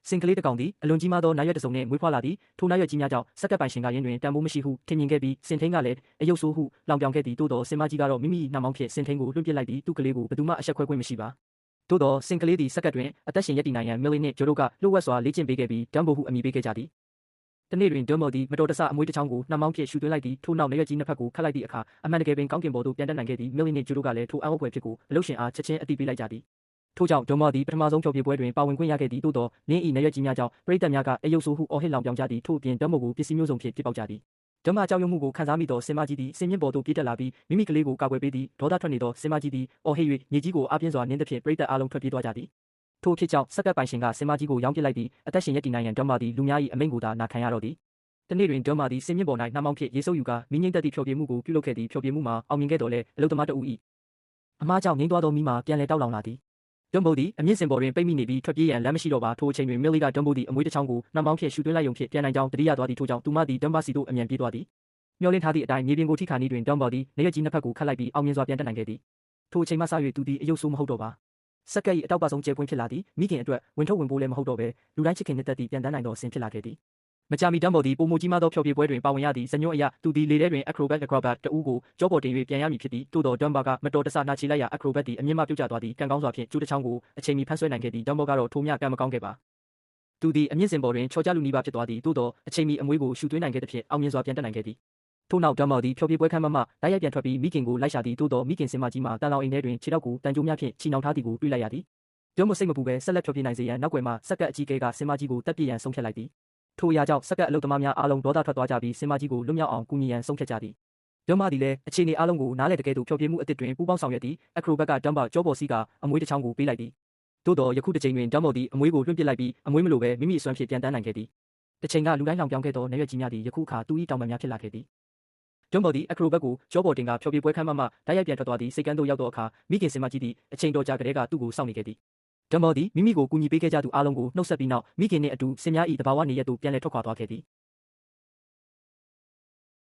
စင်ကလေးတစ်ကောင်သည်အလွန်ကြီးမားသောနာရွက်တစ်စုံနှင့်မွေးဖွားလာသည်ထိုနာရွက်ကြီးများကြောင့်စက္ကပ်ပိုင်ရှင်ကယင်းတွင်တန်ဖိုးမရှိဟုထင်မြင်ခဲ့ပြီးစင်ထိန်ကလည်းအယုတ်ဆိုးဟုလောင်ပြောင်ခဲ့သည်သို့သောစင်မကြီးကတော့မိမိနှမောင်းဖြင့်စင်ထိန်ကိုလွှင့်ပစ်လိုက်သည်သူ့ကလေးကိုဘယ်သူမှအဆက်ခွဲခွင့်မရှိပါသို့သောစင်ကလေးသည်စက္ကပ်တွင်အသက်ရှင်ရပ်တည်နိုင်ရန်မီလီနှင့်ဂျိုတို့ကလှုပ်ဝက်စွာလေ့ကျင့်ပေးခဲ့ပြီးဒမ်ဘိုဟုအမည်ပေးခဲ့ကြသည်တနေ့တွင်ဒမ်ဘော်သည်မတော်တဆအမွေးတစ်ချောင်းကိုနှမောင်းဖြင့်ရှူသွင်းလိုက်သည်ထို့နောက်နာရွက်ကြီးနှစ်ဖက်ကိုခတ်လိုက်သည့်အခါအမှန်တကယ်ပင်ကောင်းကင်ဘုံသို့ပြန်တက်နိုင်ခဲ့သည်မီလီနှင့်ဂျိုတို့ကလည်းထိုအံ့ဩဖွယ်ဖြစ်ကိုအလုပ်ရှင်အားချက်ချင်းအသိပေးလိုက်ကြသည်ထို့ကြောင့်ဒမ်ဘော်သည်ပထမဆုံးဖျော်ဖြေပွဲတွင်ပါဝင်ခွင့်ရခဲ့သည်သို့သောလင်း၏နာရွက်ကြီးများကြောင့်ပရိသတ်များကအယုတ်ဆိုးဟုအော်ဟစ်လောင်ပြောင်ကြသည်ထို့အပြင်ဒမ်ဘော်ကိုပစ္စည်းမျိုးစုံဖြင့်ပစ်ပေါက်ကြသည်ဒမ်ဘာကြောက်ရွံ့မှုကိုခံစားမိသောစင်မကြီးသည်စင်မြင့်ပေါ်သို့ပြေးတက်လာပြီးမိမိကလေးကိုကာကွယ်ပေးသည်ဒေါသထွက်နေသောစင်မကြီးသည်အော်ဟစ်၍မြေကြီးကိုအားပြင်းစွာနင်းသဖြင့်ပရိသတ်အားလုံးထွက်ပြေးသွားကြသည်ထို့ဖြစ်ကြောင့်စက္ကပ်ပိုင်ရှင်ကစင်မကြီးကိုရောင်းပစ်လိုက်ပြီးအသက်ရှင်ရပ်တည်နိုင်ရန်ဒမ်ဘာသည်လူများ၏အမိန့်ကိုသာနာခံရတော့သည်တနေ့တွင်ဒမ်ဘာသည်စင်မြင့်ပေါ်၌နှမောင်းဖြင့်ရေဆုပ်ယူကာမိငိမ့်သက်သည့်ဖျော်ဖြေမှုကိုပြုလုပ်ခဲ့သည်ဖျော်ဖြေမှုမှာအောင်မြင်ခဲ့တော်လဲအလုသမားတဦး၏အမားကြောင့်ငိမ့်သွားသောမိမှာပြန်လည်တောက်လောင်လာသည်ဒမ်ဘိုသည်အမြင့်စင်ပေါ်တွင်ပိတ်မိနေပြီးထွက်ပြေးရန်လမ်းမရှိတော့ပါထိုအချိန်တွင်မီလီကဒမ်ဘိုသည်အမွေးတစ်ချောင်းကိုနှမောင်းဖြင့်ရှူသွင်းလိုက်ရုံဖြင့်ပြန်နိုင်ကြောင်းတတိယသွားသည်ထို့ကြောင့်သူမသည်ဒမ်ဘာစီသို့အမြန်ပြေးသွားသည်မျောလင့်ထားသည့်အတိုင်းမြေပြင်ကိုထိခါနီးတွင်ဒမ်ဘာသည်နာရွက်ကြီးနှစ်ဖက်ကိုခတ်လိုက်ပြီးအောင်မြင်စွာပြန်တက်နိုင်ခဲ့သည်ထိုအချိန်မှစ၍သူသည်အယုတ်ဆိုးမဟုတ်တော့ပါစက္ကပ်၏အတောက်ပဆုံးကျဲပွင့်ဖြစ်လာသည်မိခင်အတွက်ဝင်ထုတ်ဝင်ပိုးလည်းမဟုတ်တော့ဘဲလူတိုင်းချစ်ခင်နှစ်သက်သည့်ပြန်တန်းနိုင်သောအစဉ်ဖြစ်လာခဲ့သည်မကြာမီဒမ်ဘော်သည်ပုံမကြီးမားသောဖျော်ဖြေပွဲတွင်ပါဝင်ရသည့်ဇညွန့်အရသူသည်လေထဲတွင်အခရိုဘတ်တဦးကိုကြောပေါ်တင်၍ပြန်ရမည်ဖြစ်သည်သို့သောဒမ်ဘာကမတော်တဆနှာချီလိုက်ရာအခရိုဘတ်သည်အမြင့်မှပြုတ်ကျသွားသည်ကံကောင်းစွာဖြင့်ကျိုးတစ်ချောင်းကိုအချိန်မီဖမ်းဆွဲနိုင်ခဲ့သည်ဒမ်ဘော်ကတော့ထိုမျှကံမကောင်းခဲ့ပါသူသည်အမြင့်စင်ပေါ်တွင်ချော်ကြလူနီးပါးဖြစ်သွားသည်သို့သောအချိန်မီအမွေးကိုရှူသွင်းနိုင်ခဲ့သဖြင့်အောင်မြင်စွာပြန်တက်နိုင်ခဲ့သည်ထို့နောက်ဒမ်ဘော်သည်ဖျော်ဖြေပွဲခန်းမတိုက်ရိုက်ပြန်ထွက်ပြီးမိခင်ကိုလိုက်ရှာသည်သို့သောမိခင်စင်မကြီးမှာတန်လောင်အိမ်ထဲတွင်ခြေထောက်ကိုတန်ကြိုးများဖြင့်ချီနှောင်ထားသည်ကိုတွေ့လိုက်ရသည်ဒမ်ဘော်စိတ်မပူဘဲဆက်လက်ဖျော်ဖြေနိုင်စေရန်နောက်ွယ်မှစက္ကပ်အကြီးကဲကစင်မကြီးကိုတပ်ပစ်ရန်ဆုံးဖြတ်လိုက်သည်ထိုအရာကြောင့်စက္ကပ်အလုပ်သမားများအားလုံးဒေါသထွက်သွားကြပြီးစင်မကြီးကိုလွတ်မြောက်အောင်ကူညီရန်ဆုံးဖြတ်ကြသည်ဒမ်ဘာသည်လည်းအခြေအနေအားလုံးကိုနားလည်တကယ်သို့ဖျော်ဖြေမှုအသစ်တွင်ပူးပေါင်းဆောင်ရွက်သည်အခရိုဘတ်ကဒမ်ဘာကြောပေါ်စီးကအမွေးတစ်ချောင်းကိုပေးလိုက်သည်သို့သောယခုတစ်ချိန်တွင်ဒမ်ဘော်သည်အမွေးကိုလွှင့်ပစ်လိုက်ပြီးအမွေးမလိုဘဲမိမိအစွမ်းဖြင့်ပြန်တန်းနိုင်ခဲ့သည်တစ်ချိန်ကလူတိုင်းလောင်ပြောင်းခဲ့သောနာရွက်ကြီးများသည်ယခုအခါသူ၏တောင်ပံများဖြစ်လာခဲ့သည်ဒမ်ဘော်သည်အခရိုဘတ်ကိုကြောပေါ်တင်ကဖျော်ဖြေပွဲခန်းမတိုက်ရိုက်ပြန်ထွက်သွားသည်စိတ်ကန်းသို့ရောက်သောအခါမိခင်စင်မကြီးသည်အချိန်တော်ကြာကတည်းကသူ့ကိုစောင့်နေခဲ့သည်ဒမ်ဘော်သည်မိမိကိုကူညီပေးခဲ့ကြသူအားလုံးကိုနှုတ်ဆက်ပြီးနောက်မိခင်နှင့်အတူစင်များ၏တဘာဝနေရက်သို့ပြန်လည်ထွက်ခွာသွားခဲ့သည်